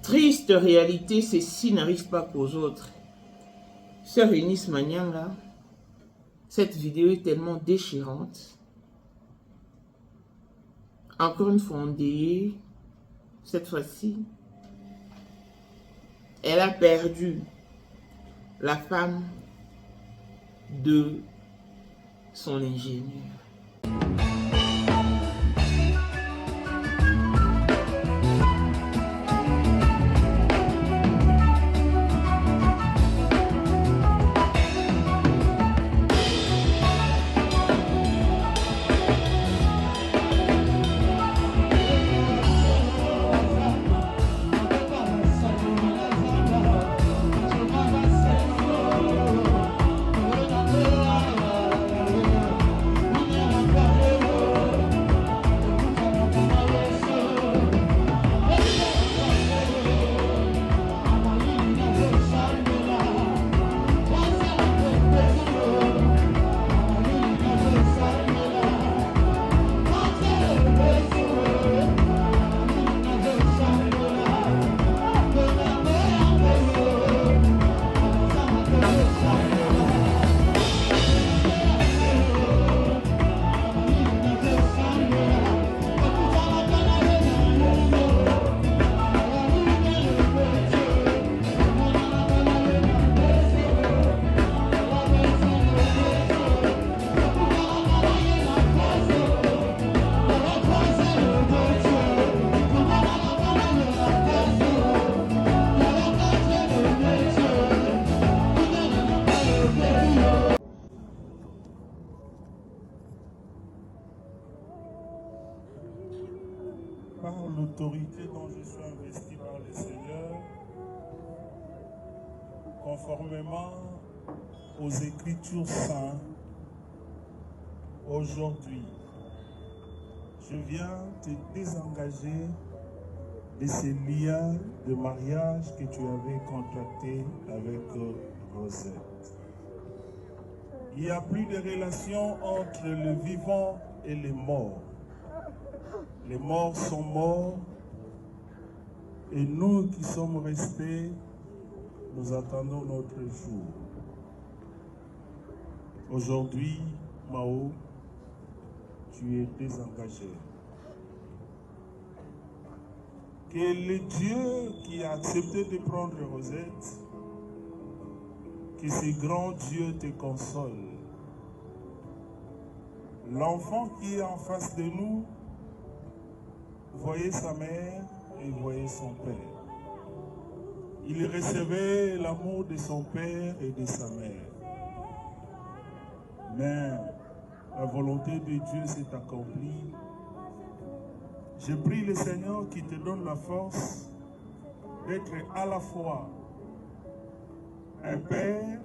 triste réalité, ceci n'arrive pas qu'aux autres. Sœur Eunice Manyanga, cette vidéo est tellement déchirante. Encore une fois endeuillée, cette fois-ci, elle a perdu la femme de son ingénieur. Par l'autorité dont je suis investi par le Seigneur, conformément aux Écritures saintes, aujourd'hui, je viens te désengager de ces liens de mariage que tu avais contractés avec Rosette. Il n'y a plus de relation entre le vivant et les morts. Les morts sont morts et nous qui sommes restés, nous attendons notre jour. Aujourd'hui, Mao, tu es désengagé. Que le Dieu qui a accepté de prendre Rosette, que ce grand Dieu te console. L'enfant qui est en face de nous, voyez sa mère et voyez son père. Il recevait l'amour de son père et de sa mère. Mais la volonté de Dieu s'est accomplie. Je prie le Seigneur qui te donne la force d'être à la fois un père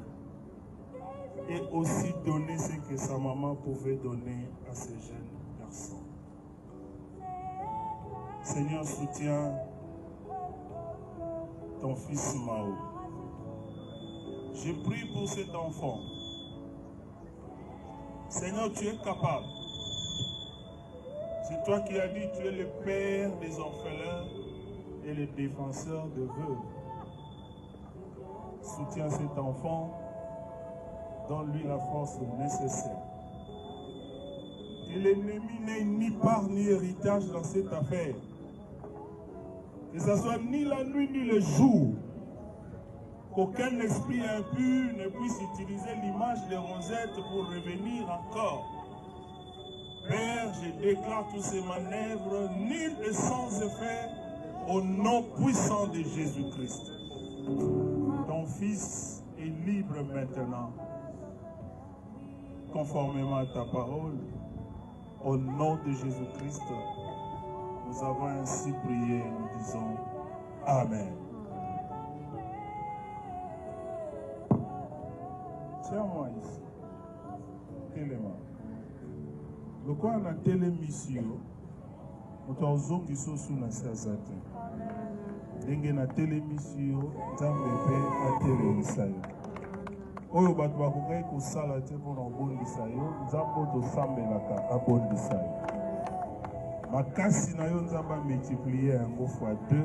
et aussi donner ce que sa maman pouvait donner à ces jeunes garçons. Seigneur, soutiens ton fils Mao. Je prie pour cet enfant. Seigneur, tu es capable. C'est toi qui as dit, tu es le père des orphelins et le défenseur de veuves. Soutiens cet enfant, donne-lui la force nécessaire. Que l'ennemi n'ait ni part ni héritage dans cette affaire. Que ce soit ni la nuit ni le jour. Qu'aucun esprit impur ne puisse utiliser l'image de Rosette pour revenir encore. Père, je déclare tous ces manœuvres nulles et sans effet au nom puissant de Jésus-Christ. Ton fils est libre maintenant, conformément à ta parole. Au nom de Jésus-Christ, nous avons ainsi prié, nous disons Amen. Tiens-moi ici. Téléma. Le quoi on a télémission, nous avons qui sont sous la saison. Dengue na télémission, Nzambe a télémission. Oyo bato bakokai kosala te mpona kobondisa yo, Nzambe tosambelaka abondisa yo. Makasi na yo Nzambe amultiplie yango fois 2,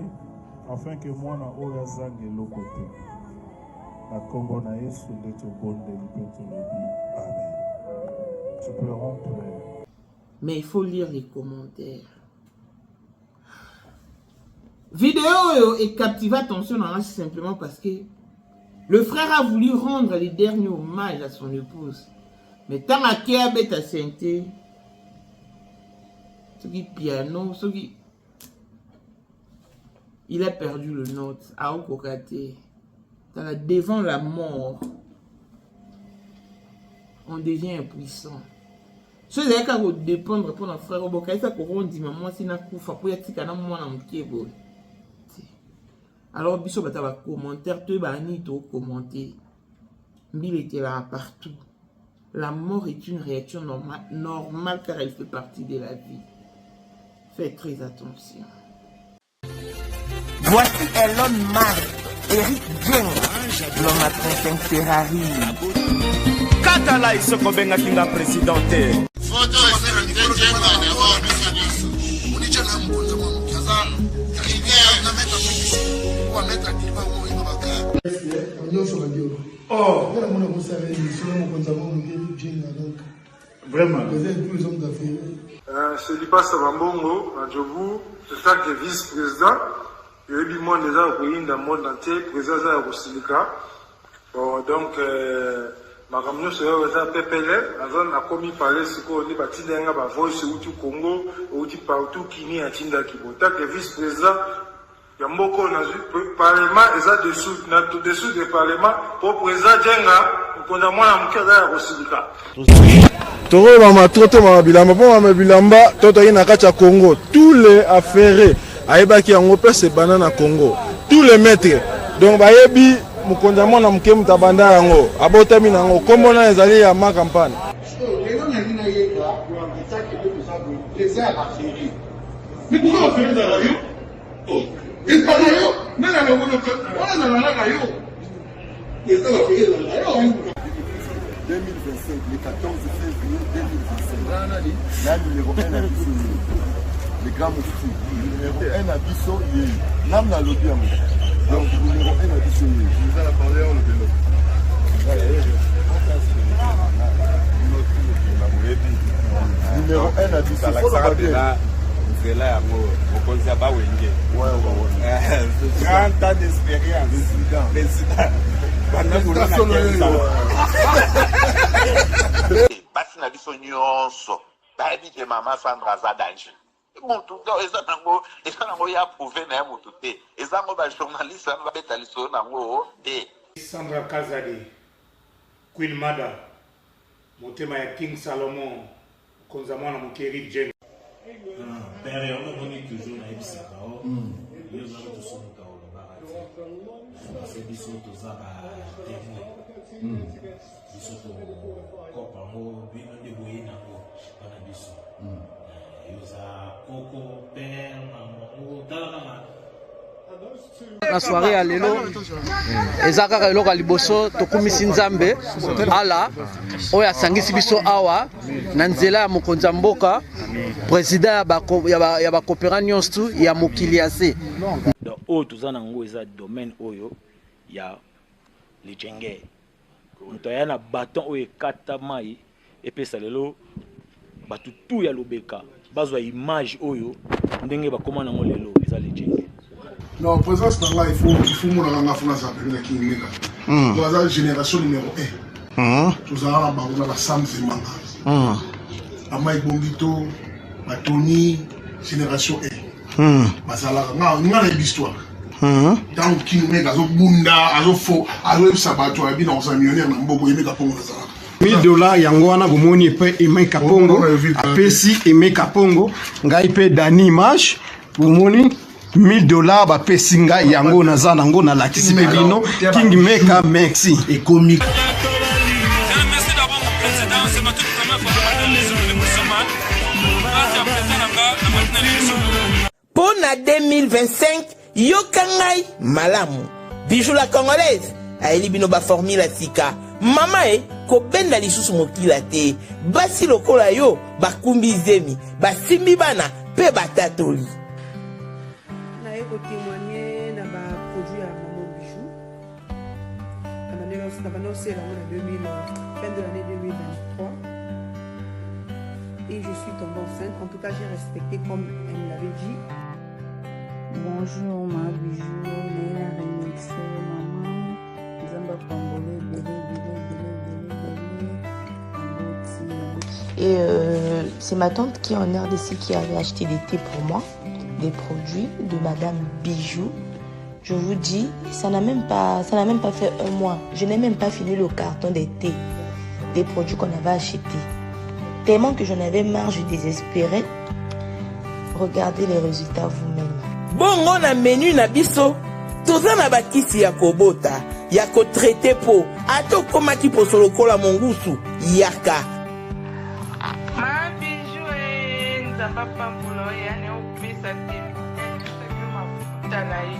afin que moi na oyo azange eloko te. Na kombo na Yesu nde tobondeli mpe tolobi amen. Tu peux rompre. Mais il faut lire les commentaires. Vidéo est captivée, attention, simplement parce que le frère a voulu rendre les derniers hommages à son épouse. Mais tant à Kéa Beta Sainté, ce qui piano, ce qui... Il a perdu le note à Okokate. Devant la mort, on devient impuissant. Ce qui est dépendre pour notre frère Oboka, ça qu'on dit maman si na kufa pour y tika na mwana mkiebo. Alors biso bata ba commentaire to ba ni to commenter. Mbil était là partout. La mort est une réaction normale car elle fait partie de la vie. Faites très attention. Voici Elon Musk, Eric Jeng, l'homme à un Ferrari. Katala isoko benga kinga présidente. Photo Vraiment. C'est Lipa Sabambongo, à Djobou, c'est ça qui est vice-président. Il y a eu du monde déjà au pays, dans le monde entier, président de Rosilika. Bon, donc, ma camion se fait PPL, la zone a commis par les secours, on est bâti d'un gars, voice au Congo, au partout, Kini, à Tinda Kibota, qui est vice-président. Il y a beaucoup de parlement, et ça dessous, dessous du parlement, pour président Djenga, pour qu'on a moins à Mkada à Rosilika. Toro mama toto mama bilamba po mama bilamba toto ina kacha Congo tous les affaires ayebaki yango pese banana Congo tous les maîtres donc bayebi mukonza mona muke mutabanda yango abotami nango kombo na ezali ya ma campagne le 14 février 2025. Là, numéro 1 à Bissau, le grand moufti. Numéro 1 à Bissau, il est là, dans l'audio. Donc, numéro 1 à Bissau, il est. Vous allez parler en le numéro 1 à Bissau, il faut le battre. C'est là, on conseille pas où il est. Ouais. 30 ans d'expérience. Président. Basi na biso nyonso bayebi ke mama Sandra aza danger mutu eza nango ya prouve na ye mutu te eza ngo bajournaliste ano babeta lisolo nango te. Sandra Kazadi, Queen Mada, motema ya King Salomon, konza mwana mokeri Jeng. Père, on a donné toujours na ebisa bao. Yo za to so ka o ba ba se biso to za ba témoin. Biso to ko pa mo bi no de boye na ko bana biso. Yo za koko père maman tala na la soirée à lelo ezaka ka eloko liboso tokumisi nzambe ala oya sangisi biso awa na nzela ya mokonzi mboka président ya ba coopérant nyonso ya mokili ase donc oyo toza nango eza domaine oyo ya lijenge moto aya na baton oyo ekata mai epesa lelo bato tu ya lobeka bazwa image oyo ndenge bakoma nango lelo eza lijenge. Non, présence là, il faut mon la France avec qui mega. Dans la génération numéro 1. Tous à la Sam Zemanga. Amai Bombito, Tony, génération 1. Basala nga l'histoire. Tant qui mega zo bunda, azo fo, azo sabato abi dans un millionnaire na mboko yemeka pongo na sala. $1000 yango wana bomoni pe Aimé Kapongo apesi Aimé Kapongo ngai pe Dani Image bomoni $1000 ba pesinga yango naza nango na lakisi bino King Meka merci et comique. Merci d'avoir mon président, c'est ma toute première fois de Pour la 2025, yokangai malamu. Bijou la congolaise, aeli bino ba formule sika. Mama ko benda lisusu mokila te. Basi lokola yo bakumbi zemi, basimbi bana pe batatoli. Témoigner c'est fin de l'année 2023. Et je suis tombée enceinte. En tout cas, j'ai respecté comme elle me l'avait dit. Bonjour, ma bijou, Léla Remixé, maman. Zamba Pambole, Et c'est ma tante qui est en RDC qui avait acheté des thés pour moi, des produits de Madame Bijou. Je vous dis, ça n'a même pas fait un mois. Je n'ai même pas fini le carton des thés, des produits qu'on avait achetés. Tellement que j'en avais marre, je désespérais. Regardez les résultats vous-même. Bon, on a menu na biso. Toza na bakisi ya kobota, ya ko traité po. Ato koma ki po solo kola mongusu, yaka. Ma bijou nzamba pambulo yani opesa te. Mafuta na ye.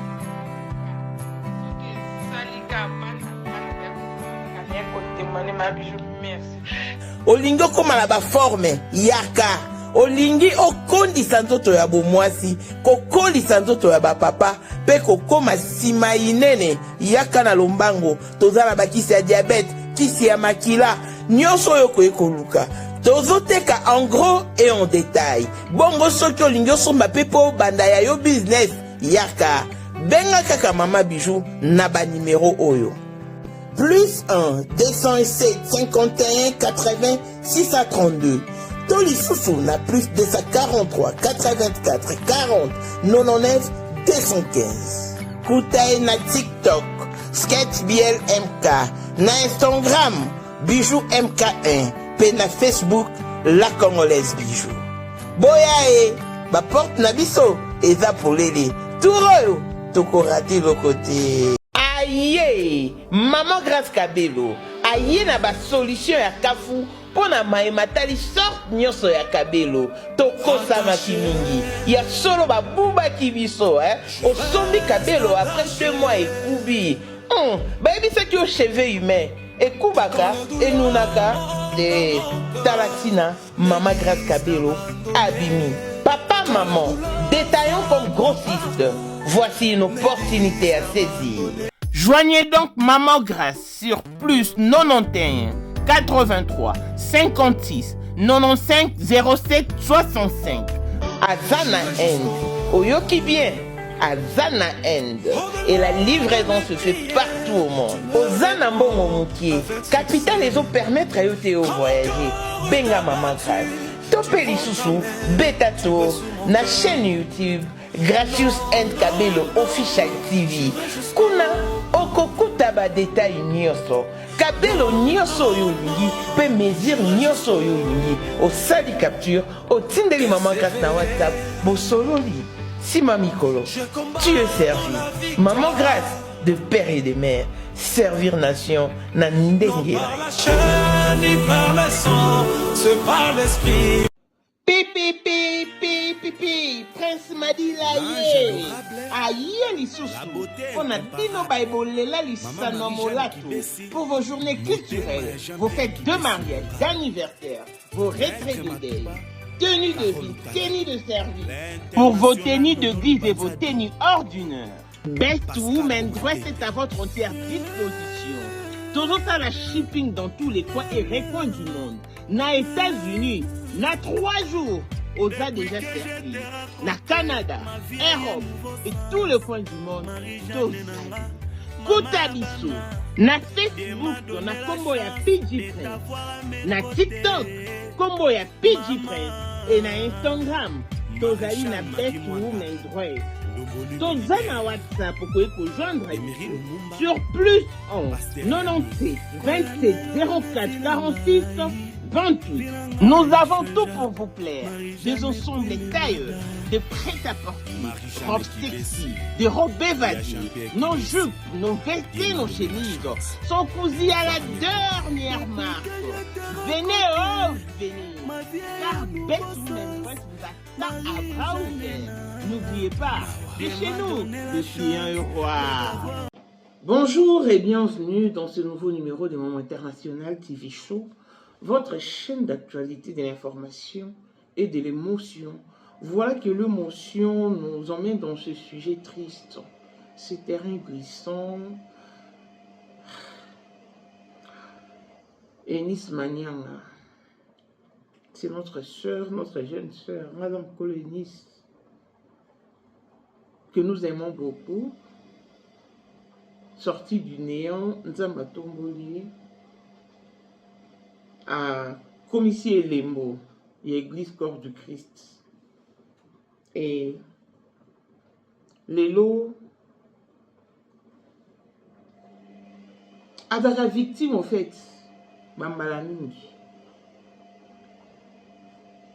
Salika bana kote mane ma bijou merci. Olingo koma na ba forme, yaka. Olingi okondisa nzoto ya bomwasi, kokolisa nzoto ya bapapa, pe kokoma sima inene, yaka na lombango, tozala bakisi ya diabète, kisi ya makila, nyonso oyo koyekoluka. Tozoteka en gros et en détail. Bongo soki olingi osomba pe po banda ya yo business, yaka. Benga kaka Mama Bijou na ba numéro oyo. Plus 1 207 51 80 632. Toli Soussou na plus 243 84 40 99 215. Koutaï na TikTok, Sketch BL MK, na Instagram, Bijou MK1, pe na Facebook, La Congolaise Bijou. Boya ba porte na biso, eza polele, touroyo, toko rate le côté. Aïe, Maman Grâce Kabelo, aïe na ba solution ya kafu, pona maematali sorte nyonso ya Kabelo tokosama kimingi ya solo babuba kibiso osombi Kabelo après 2 mois ekubi bayebi soki o cheveux humain ekubaka enunaka de talatina Maman Grâce Kabelo abimi. Papa maman détaillons comme grossiste, voici une opportunité à saisir. Joignez donc Maman Grâce sur plus 91 83 56 95 07 65. Azana End. Oyoki bien. Azana End. Et la livraison se fait partout au monde. Ozana Mbongo Moukié. Capital les autres permettre à Yoteo voyager. Benga Maman Grâce. Topeli Soussou. Betato. Na chaîne YouTube. Gracious End Kabelo Official TV. Kuna okokuta ba détail nyoso. Kabelo nyoso yolingi pe mesure nyoso yolingi au sali capture au tindeli Maman Grâce na WhatsApp bo sololi si mamikolo tu es servi. Maman Grâce de père et de mère, servir nation na ndenge la chaîne par le sang se par l'esprit. Pipi pipi pipi Prince Madila ye aye lisusu on a dino baibolela lisano molato pour vos journées culturelles, vos fêtes de mariage, d'anniversaire, vos retraites de deuil, tenues de vie, tenues de service, pour vos tenues de guise et vos tenues ordinaires. Best Woman Dress est à votre entière disposition. Toujours à la shipping dans tous les coins et recoins du monde. Na États-Unis, na 3 jours, aux a déjà servi. Na Canada, Europe et tous les coins du monde. Kotabiso, na Facebook, na combo ya PG Prince. Na TikTok, combo ya PG Prince. Et na Instagram, tozali na Best Woman Dress. Toza na WhatsApp pour joindre sur plus 11 97 27 04 46 28. Nous avons tout pour vous plaire. Des ensembles tailleurs, de prêt-à-porter, robes sexy, des robes évadées, nos jupes, nos vestes, nos chemises sont cousues à la dernière marque. Venez, oh, venez. Car Best Woman Dress vous attend à bras ouverts. N'oubliez pas, c'est chez nous, depuis €1. Bonjour et bienvenue dans ce nouveau numéro de Moment International TV Show, votre chaîne d'actualité de l'information et de l'émotion. Voilà que l'émotion nous emmène dans ce sujet triste, ce terrain glissant. Eunice Manianga. C'est notre sœur, notre jeune sœur, Madame Eunice, que nous aimons beaucoup. Sortie du néant, Nzamba Tomboli, à Commissaire Lembo, l'Église Corps du Christ. Et les lots, avec la victime, en fait, Bambalamingi.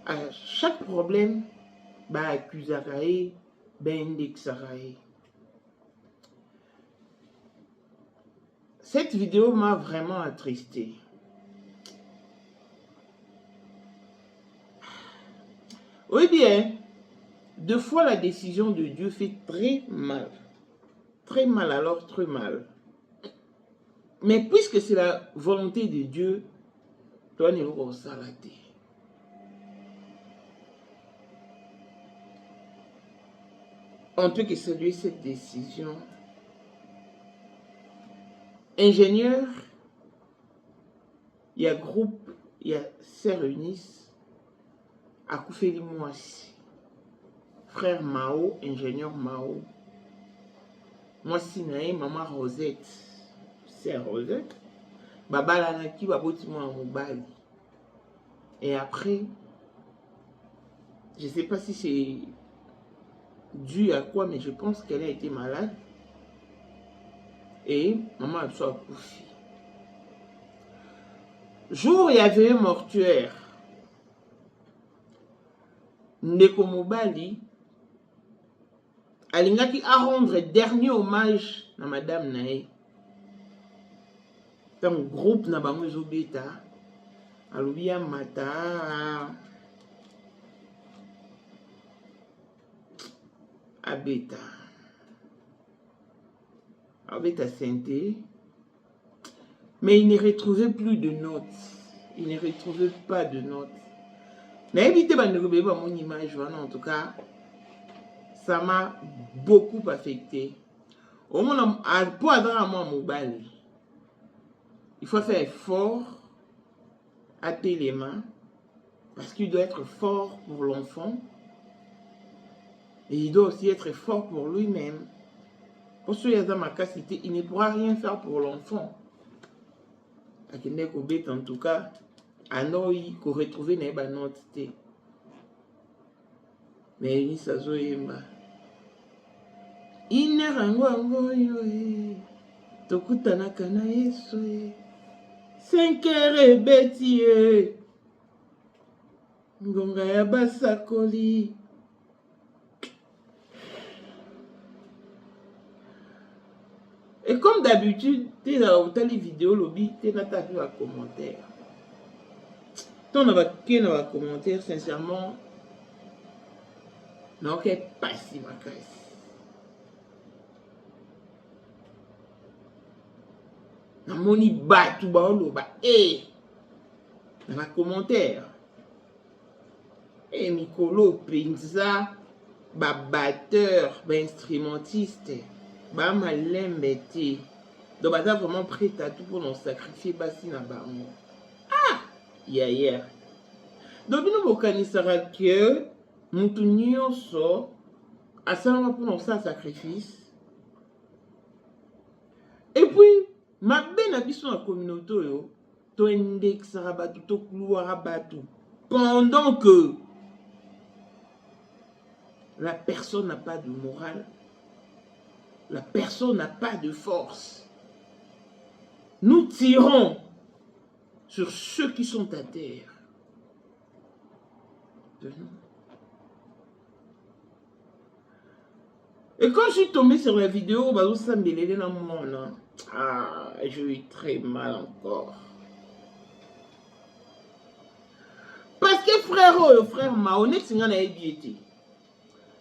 À chaque problème, bah accuserae, indexerae. Cette vidéo m'a vraiment attristé. Oui bien, deux fois la décision de Dieu fait très mal. Très mal, alors très mal. Mais puisque c'est la volonté de Dieu, toi ne l'as pas raté. On peut que saluer cette décision. Ingénieur, il y a groupe, il y a Sœur Eunice, Akoufeli Mwasi, frère Mao, ingénieur Mao, Mwasi nae, maman Rosette, Sœur Rosette, Baba Lanaki, Baboti Mwa Mobali. Et après, je ne sais pas si c'est dû à quoi, mais je pense qu'elle a été malade. Et maman a soit accouché. Jour, il y avait un mortuaire. Ndeko Mobali, alingaki a rendre dernier hommage à Madame Nae. Dans le groupe na bango ezobeta, alobia mata abeta. Abeta Santé. Mais il ne retrouvait plus de notes. Il ne retrouvait pas de notes. Mais évitez mon image, en tout cas, ça m'a beaucoup affecté. Au moins, pour adresser à moi mobile, il faut faire fort à les mains, parce qu'il doit être fort pour l'enfant, et il doit aussi être fort pour lui-même. Pour ceux qui ont ma capacité, il ne pourra rien faire pour l'enfant. En tout cas, à nous, qu'on retrouve une note. Mais il s'est dit, il n'est pas tokutana kana yesu 5 heures beti ngonga ya basakoli. Et comme d'habitude, tu as les vidéos lobby, tu as vu un commentaire. Tu as vu un commentaire, sincèrement, non, que pas si ma caisse. Na moni batu ba oloba dans les commentaires. Mikolo Pinza, ba batteur, ba instrumentiste, ba malembete. Donc baza vraiment prêt à tout pour nous sacrifier basi na bango. Ah, hier. Donc nous bokanisara que mutu nyonso asala pour nous sacrifice. Et puis ma belle habitation à la communauté, to index rabatu, to couloir rabatu. Pendant que la personne n'a pas de morale, la personne n'a pas de force, nous tirons sur ceux qui sont à terre. Et quand je suis tombé sur la vidéo, je eu très mal encore. Parce que frère Mahonet, c'est un été.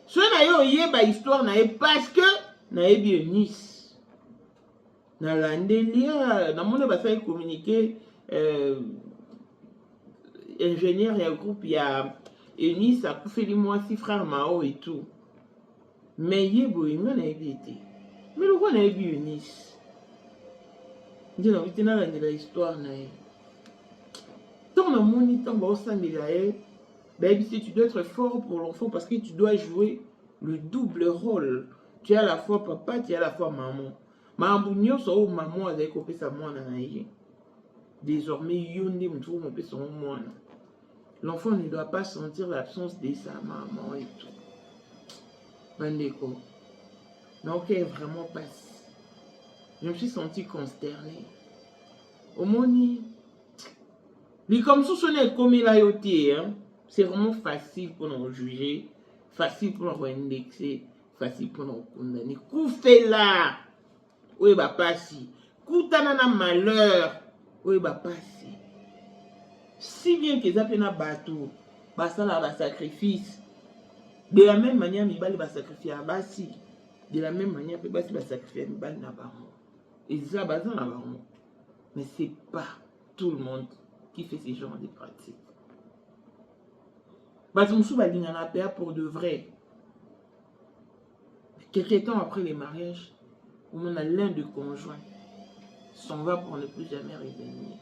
Ce n'est pas histoire, parce que n'a bien Nice. Dans l'Andelia, dans mon bassin communiqué, ingénieur, il y a un groupe, il y a Nice, a fait les mois si frère Mao et tout. Mais il y a un été. Mais le roi n'a bien Nice. Je n'ai pas la histoire. Tant on a mon temps, bah, tu dois être fort pour l'enfant parce que tu dois jouer le double rôle. Tu es à la fois papa, tu es à la fois maman. Maman a découpé sa moine. Désormais, l'enfant ne doit pas sentir l'absence de sa maman et tout. Bandeko. Donc, elle est vraiment passée. Je me suis senti consterné. Au moni, les comme ça, comme il a été, c'est vraiment facile pour nous juger, facile pour nous indexer, facile pour nous condamner. Qu'est-ce fait là? Oui, bah, pas si. Koutana malheur. Oui, bah, pas si. Si bien que ça fait un bateau, bah, ça là, bah, sacrifice. De la même manière, Mibali va sacrifier à Bassi. De la même manière, Bassi va sacrifier à Mibali Nabaron. Et ça, bah, ça Nabaron. Mais c'est pas tout le monde qui fait ce genre de pratiques. Batumsou va dire en paix pour de vrai. Quelques temps après les mariages, où on a l'un des conjoints s'en va pour ne plus jamais revenir.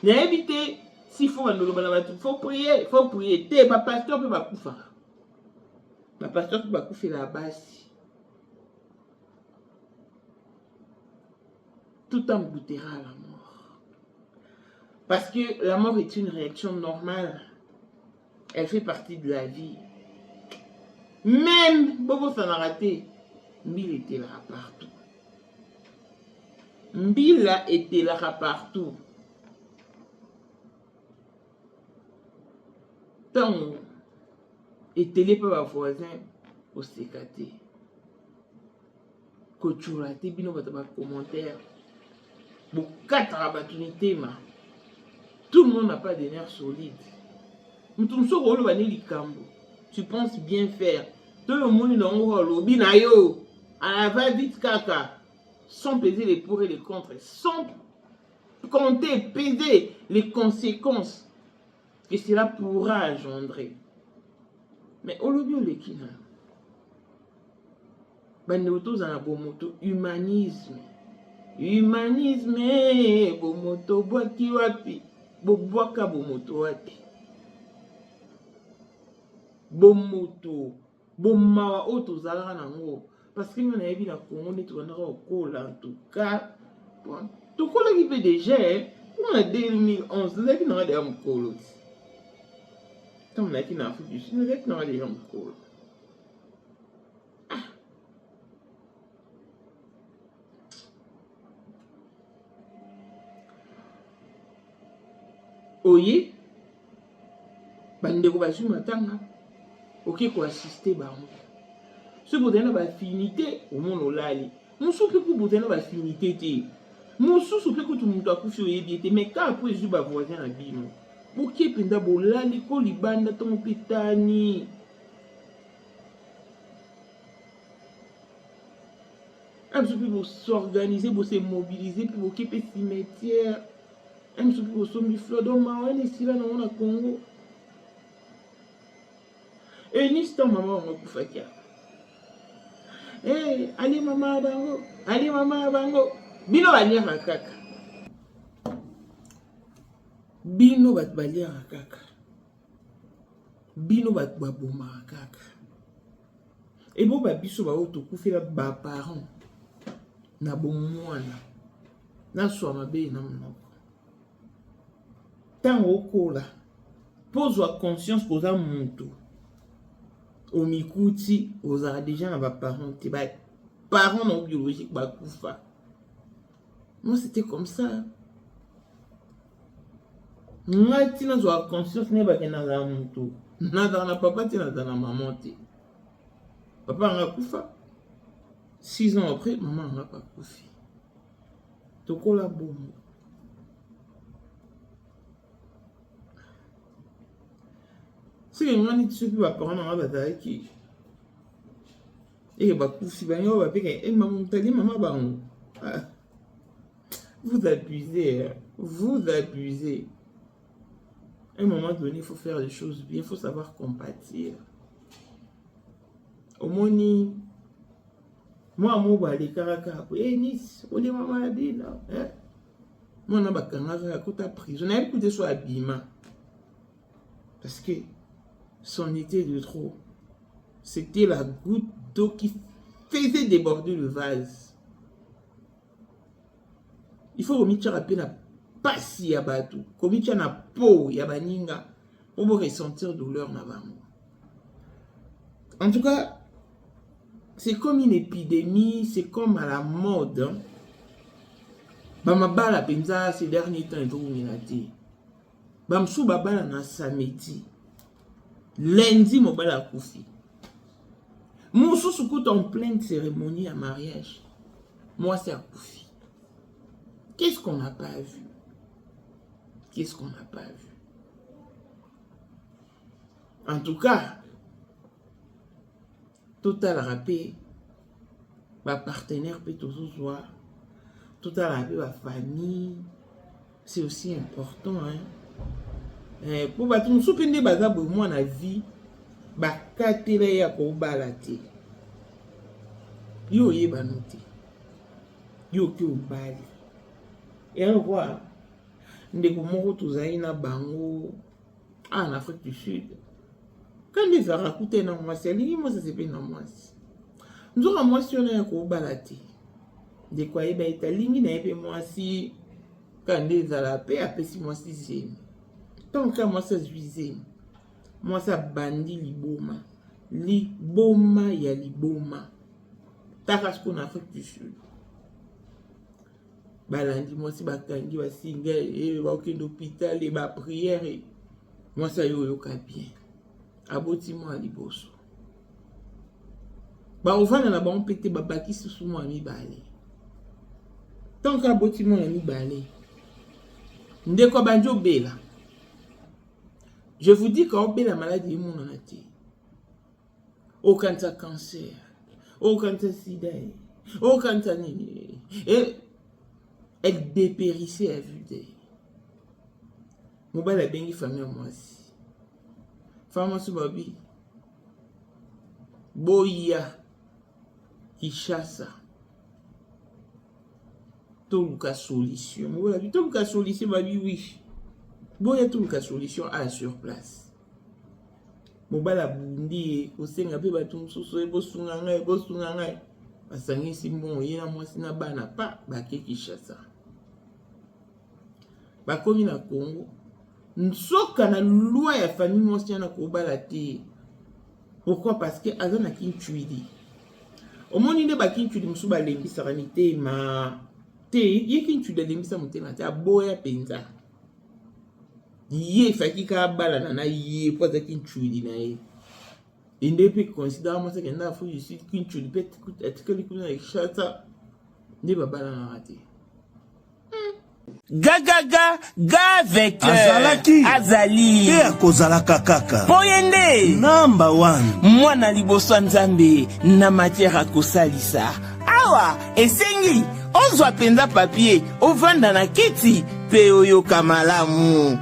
Éviter, s'il faut prier, il faut prier. Le pasteur peut pas couper. Le pasteur peut pas couper la base. Tout en goûtera à la mort. Parce que la mort est une réaction normale. Elle fait partie de la vie. Même Bobo s'en a raté. Mbila était là partout. Mbila était là partout. Tant était les pas voisins au sécaté. Kochurate bino bataba commentaire. Bon, 4 opportunités, tout le monde n'a pas des nerfs solides. Tu penses bien faire. Tout le monde à la va vite caca. Sans peser les pour et les contre. Sans compter, peser les conséquences que cela pourra engendrer. Mais au lobby, les kina. Bandoto zana bomoto humanisme. Humanisme, bomoto boaki wapi, boboaka bomoto wapi. Bomoto, bomawa oto zalaka nango. Parce que nous avons vu la Congo, nous avons en tout cas. Tout le qui fait déjà, on a 2011, nous avons déjà un colo. Quand on a été en Afrique du Sud, nous avons déjà un colo. Oye, bandeko basu matanga, ok ko assister bango. Ce que vous avez affinité au monde olali. Mon soupe que vous avez affinité. Mon soupe que tout le monde a couché au yébiété. Mais quand après je vais voisin à bino. Ok penda bolali ko libanda ton pitani. Pour s'organiser, pour se mobiliser, pour occuper cimetière. Pour sommer fleur d'homme, on est ici là dans le Congo. Et ni ce maman on va faire. Eh, allez maman bango, allez maman bango. Bino balia kaka. Bino bat balia kaka. Bino bat baboma kaka. Et bon ba biso ba oto kufela ba parents. Na bon mwana. Na so mabe na mnoko. Tant okola. Pose wa conscience posa muntu. Au Mikuti, aux déjà à parents, parents non biologiques, moi c'était comme ça. Moi, tu n'as conscience n'est pas que n'a mutu. N'a dans papa, tu n'as dans la maman. Papa a koufa. 6 ans après, maman n'a pas koufi. Toko la bombe. Si les gens qui sont parents dans la bataille qui et bah si ben yo va payer et maman tali maman ba vous abusez, vous abusez. À un moment donné, il faut faire les choses bien, il faut savoir compatir. Au moni moi ba les caracas et Nice, on est maman dit là Moi, je suis à côté de la prison. Je écouté sur l'habillement. Parce que son été de trop, c'était la goutte d'eau qui faisait déborder le vase. Il faut remettre la peine à passer à bateau. Comme il y a une peau, il y a baninga. Pour ressentir douleur. En tout cas, c'est comme une épidémie, c'est comme à la mode. Bamabala penza ces derniers temps et tout minati. Bamsou babala na samedi. Lundi mobala koufi. Moussou soukout en pleine cérémonie à mariage. Moi c'est à koufi. Qu'est-ce qu'on n'a pas vu? Qu'est-ce qu'on n'a pas vu? En tout cas, total rappé, ma partenaire peut toujours voir. Tout à l'heure, la famille, c'est aussi important. Hein? Pour que nous soupenions moi la vie, bakatele ya ko balate. Yo ye banote. Yo ke obali. Et on voit, ndeko moko tozali na bango en Afrique du Sud. Quand les arakoute na mwasi, moi ça c'est pas na mwasi. Nous avons mwasi on ya ko balate. De quoi il est ligne n'a moi si quand les alapés appellent si moi si c'est tant que moi ça juisé moi ça bandi liboma ya liboma takas qu'on a fait du sud balandi moi si bakangi ba singa et ba aucun hôpital et ba prière et moi ça yo ka bien aboti moi liboso ba ovana na ba on pété ba baki sous moi mi balé. Tant qu'à bâtiment est mis balé. Ndeko banjo bela. Je vous dis qu'au la maladie mon en a été. Aucun cancer, aucun sida, aucun nini. Et elle dépérissait à vue d'elle. Mon bal a bien famille moi aussi. Femme sous babi. Boya. Qui chasse. Tout le solution. Voilà, tout le solution, bah oui. Bon, il y a tout le solution à sur place. Bon, bah la bundi, au sein de la bateau, et bosunganga, basangi si bon, il y a moi si na bana pas, bah qui chasse. Bah comme il a Congo, nsoka na loi ya famille moi si na ko balate. Pourquoi? Parce que azana ki tuidi. Au moins il ne ba ki tuidi musuba lembi saranité ma ye qui tu de lemisa mutema ta boya penza ye faki ka bala na ye poza ki tu di na ye inde pe considère moi ça que na fou ici ki tu peut être que li kuna chata ne ba bala na raté Gaga avec Azali et akozalaka kaka Boyende number 1 mwana liboso nzambe na matière akosalisa awa esengi ozwa penza papier ovanda na kiti pe oyoka malamu.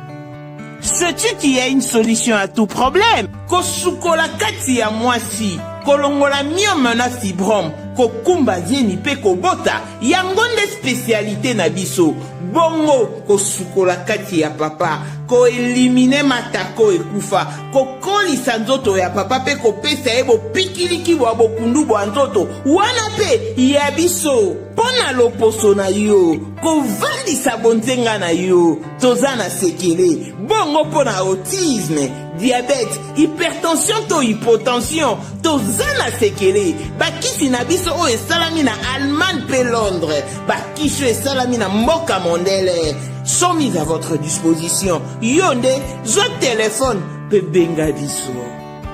Sais-tu qu'il y a une solution à tout problème? Kosukola kati ya mwasi kolongola myome na fibrom kokumba zieni pe kobota yango nde spécialité na biso. Bongo kosukola kati ya papa ko elimine matako ekufa kokolisa nzoto ya papa pe kopesa ye bopikiliki bwa bokundu bwa nzoto wana pe ya biso pona loposo na yo kovandisa bonzenga na yo toza na sekele bongo pona autisme diabète hypertension to hypotension toza na sekele bakisi na biso o esalami na Allemagne pe Londres bakisho esalami na mboka mondele sont mis à votre disposition. Yonde, zo téléphone, pe benga biso.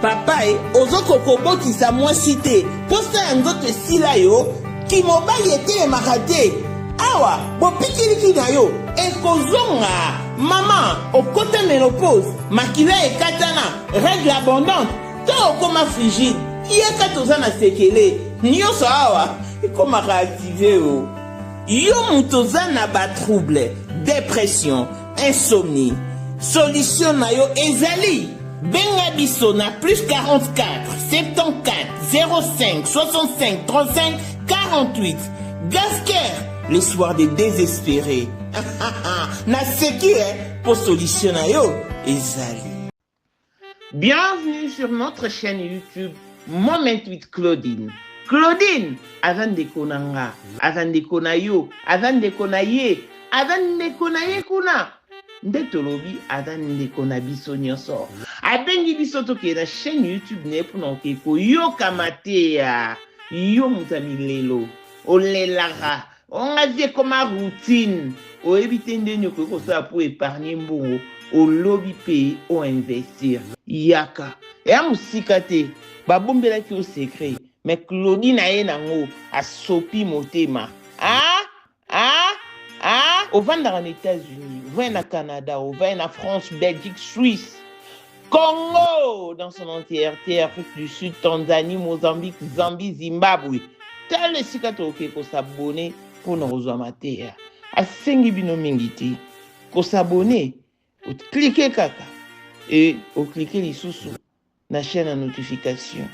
Papa ozoko koboti sa moi cité. Posta nzoto sila yo, ki mobile ete makate. Awa, bo pikiliki na yo, ekozonga. Maman, au côté ménopause, makila e katana, règle abondante, to okoma frigide. Yeka tozana sekele. Nyoso awa, ikoma réactiver o. Yo mutozana ba trouble. Dépression, insomnie. Solution na yo ezali. Benga biso na plus 44 74 05 65 35 48. Gasker, le soir des désespérés. Na seki pour solution na yo ezali. Bienvenue sur notre chaîne YouTube Moment with Claudine. Claudine, avant de konanga, avant de konayo, avant de konaye, avant de konaye kuna. Ndetolobi avant de konabiso nyonso. Abengi biso toke na chaîne YouTube ne pour nonke ko yo kamate ya yo mutamilelo. Olelara, on a vu comme routine. O éviter de ko ça pour épargner mbongo. Au lobby pays ou investir. Yaka. Et à musikate, babombela ki au secret. Mais Claudine a nango a sopi motema. Au vent dans les États-Unis, au vent au Canada, au vent en France, Belgique, Suisse, Congo dans son entièreté, Afrique du Sud, Tanzanie, Mozambique, Zambie, Zimbabwe. Tel le sikato qui ko s'abonner pour nous rejoindre terre. A sengi bino mingiti. Ko s'abonner. Ou cliquez kaka et ou cliquez les sous na chaîne à notification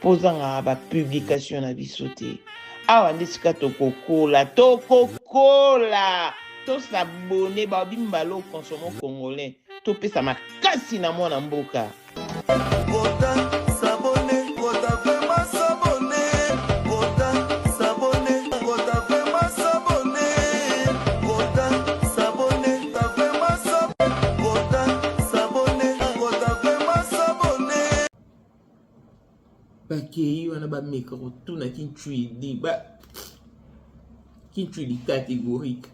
posant à la publication na bisoté awa ndesika tokokola to s'abonner ba bimbalo consommons congolais to pesa makasi na mwana mboka Bakei wana ba micro tout na kintuidi ba kintuidi catégorique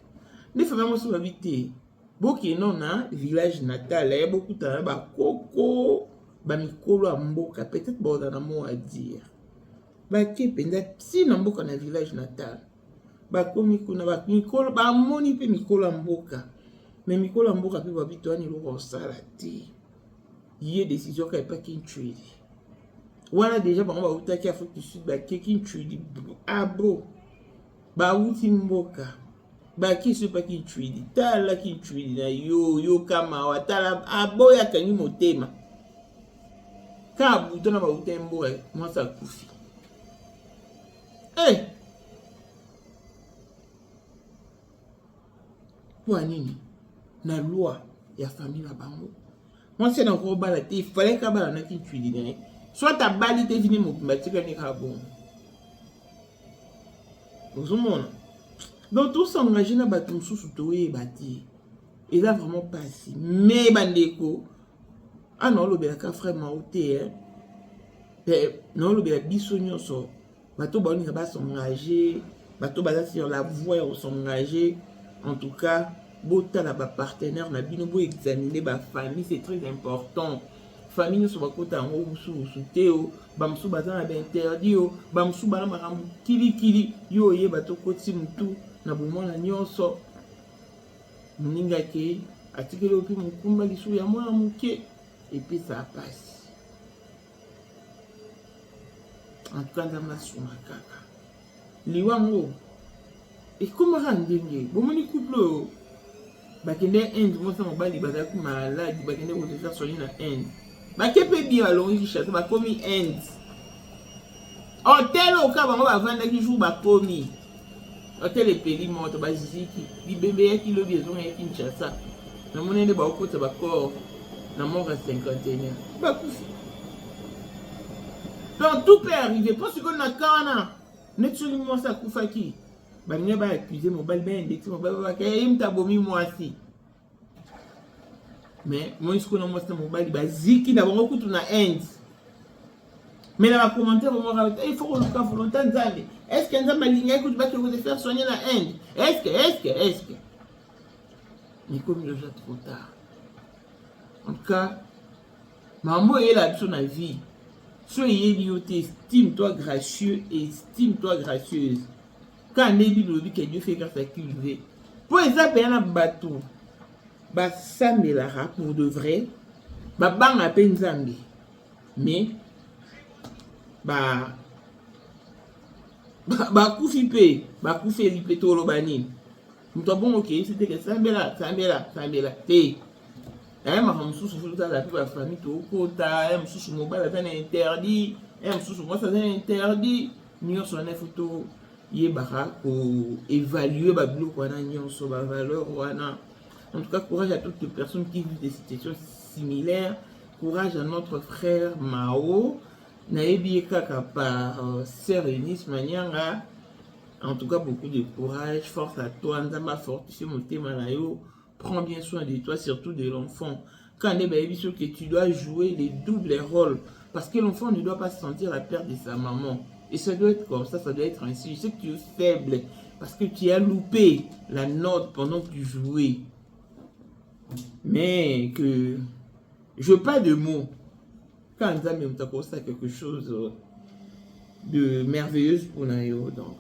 des femmes mo so habité boki non na village natal ya beaucoup ta ba koko ba mikolo ya mboka peut-être ba na mo à dire ba ke penda si na mboka na village natal ba komi kuna ba mikolo ba moni pe mikolo ya mboka mais mikolo ya mboka pe ba bitwani lo sala ti yé décision ka pa kintuidi. Voilà déjà par exemple au Afrique du Sud ba keki tuidi abo ba uti mboka ba kisu pa ki tuidi tala ki tuidi na yo kama watala abo ya kanyi motema ka buto na ba utembo mwasa kufi kwa nini na loi ya famille na bango moi c'est encore bala te fallait ka bala na ki tuidi na soit ta balité vini mokumatika ni kabon. Vous monde. Donc tout s'engager na batum sous toé bati. Et là vraiment pas si. Mais bandeko. Ah non, le belaka frère maoté hein. Non, le belaka bisonyo so. Bato boni ba s'engager, bato ba sur la voie ou s'engager. En tout cas, bota la ba partenaire na bino bo examiner ba famille, c'est très important. Famille so bakota ngo usu teo bamsu bazana ba interdit yo bamsu bana makambu kili yo ye bato koti mutu na bomona nyonso muninga ke atikelo opi mukumba lisu ya mwana muke et puis ça passe en kanda masuma kaka liwango et comment randenge bomoni couple bakende end mo sa mobali bazaki malade bakende ko faire soigner na end bakepe bien alongi chateau bakomi end hôtel oka bango bavandaki jour bakomi hôtel epeli moto baziki libembe ya kilo biezonga ya Kinshasa na monene baokota bakor na mort à 51 bakufi. Donc tout peut arriver parce que na kana netuli mwasa kufaki bamine ba accuser mobile ben ndeti mobile ba kay mtabomi mwasi. Mais moi je connais moi mobile baziki na bango kutu na end. Mais dans les commentaires il faut que le volontaire nzambe. Est-ce que nzambe linga écoute ba que vous faire soigner na end? Est-ce que mais comme déjà trop tard. En tout cas, maman est là sur la vie. Soyez lioté, estime-toi gracieux et estime-toi gracieuse. Quand les Bible dit que Dieu fait grâce à qui il veut. Pour exemple, un bateau. Bah ça me la pour de vrai. Bah bang à peine zambé. Mais bah koufi lipe to lo bani. Muto bon ok, c'était que ça me la. Té. Ma femme sous la famille tout kota, sous mobile ça interdit, sous moi ça interdit. Nous sur une photo yebaka pour évaluer babiloko wana nyonso ba valeur wana. En tout cas, courage à toutes les personnes qui vivent des situations similaires. Courage à notre frère Mao. Naebi kaka par Sœur Eunice Manyanga. En tout cas, beaucoup de courage. Force à toi. Nzamba fortifie mon thème na yo. Prends bien soin de toi, surtout de l'enfant. Quand on est sûr que tu dois jouer les doubles rôles. Parce que l'enfant ne doit pas sentir la perte de sa maman. Et ça doit être comme ça doit être ainsi. Je sais que tu es faible. Parce que tu as loupé la note pendant que tu jouais. Mais que je veux pas de mots. Quand on a quelque chose de merveilleux pour nous. Donc,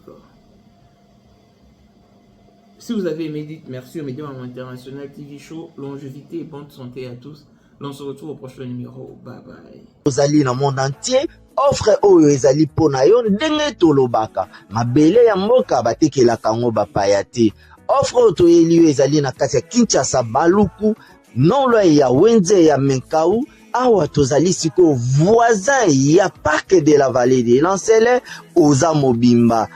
si vous avez aimé, dites merci au Médium International TV Show. Longévité et bonne santé à tous. On se retrouve au prochain numéro. Bye bye. Ozali na monde entier. Offre oyo ezali pona yo ndenge tolobaka. Mabele ya mboka batekela kango bapaya te. Offre to elio ezali na kati ya Kinshasa Baluku, nolo ya Wenze ya Menkau, awa tozali siko voisin ya Parc de la Vallée de Lancele, oza mobimba.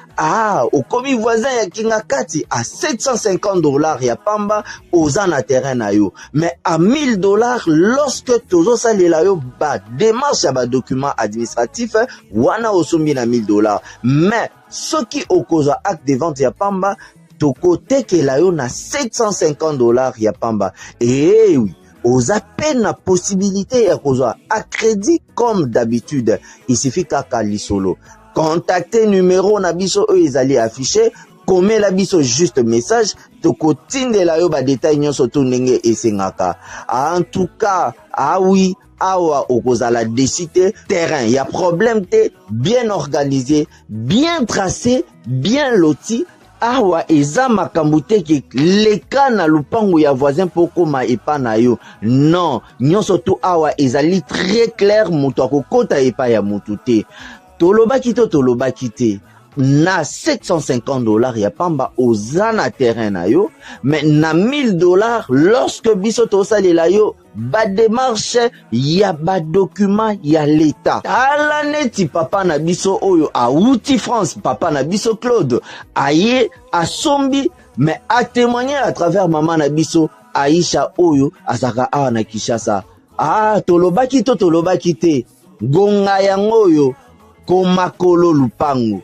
Okomi voisin ya Kingakati à $750 ya pamba, oza na terrain na yo. Mais à $1000 lorsque tozo salela yo ba démarche ya ba document administratif, wana osombi na $1000. Mais soki okoza acte de vente ya pamba, toko tekela yo na $750 ya pamba. Et oui, aux appels la possibilité ya kozwa à crédit comme d'habitude. Il suffit kaka lisolo. Contactez numéro na biso ezali affiché. Comme la biso juste message. Toko tindela yo ba détail nyonso to ndenge esengaka. En tout cas, oui. Awa okozala décider terrain, y a problème te, bien organisé, bien tracé, bien loti. Awa eza makambo te ke leka na lupango ya voisin poko ma epa na yo. Non, nyonso to awa ezali très clair, moto akokota epa ya motu te. Tolobaki te. Na $750 ya pamba oza na terrain na yo, mais na $1000 lorsque biso to salela yo ba démarche ya ba document ya l'état. Ala neti papa na biso oyo auti France, papa na biso Claude aye asombi, mais a témoigner à travers maman na biso Aisha oyo azaka awa na Kinshasa. Tolobaki te gonga yango oyo komakolo lupango.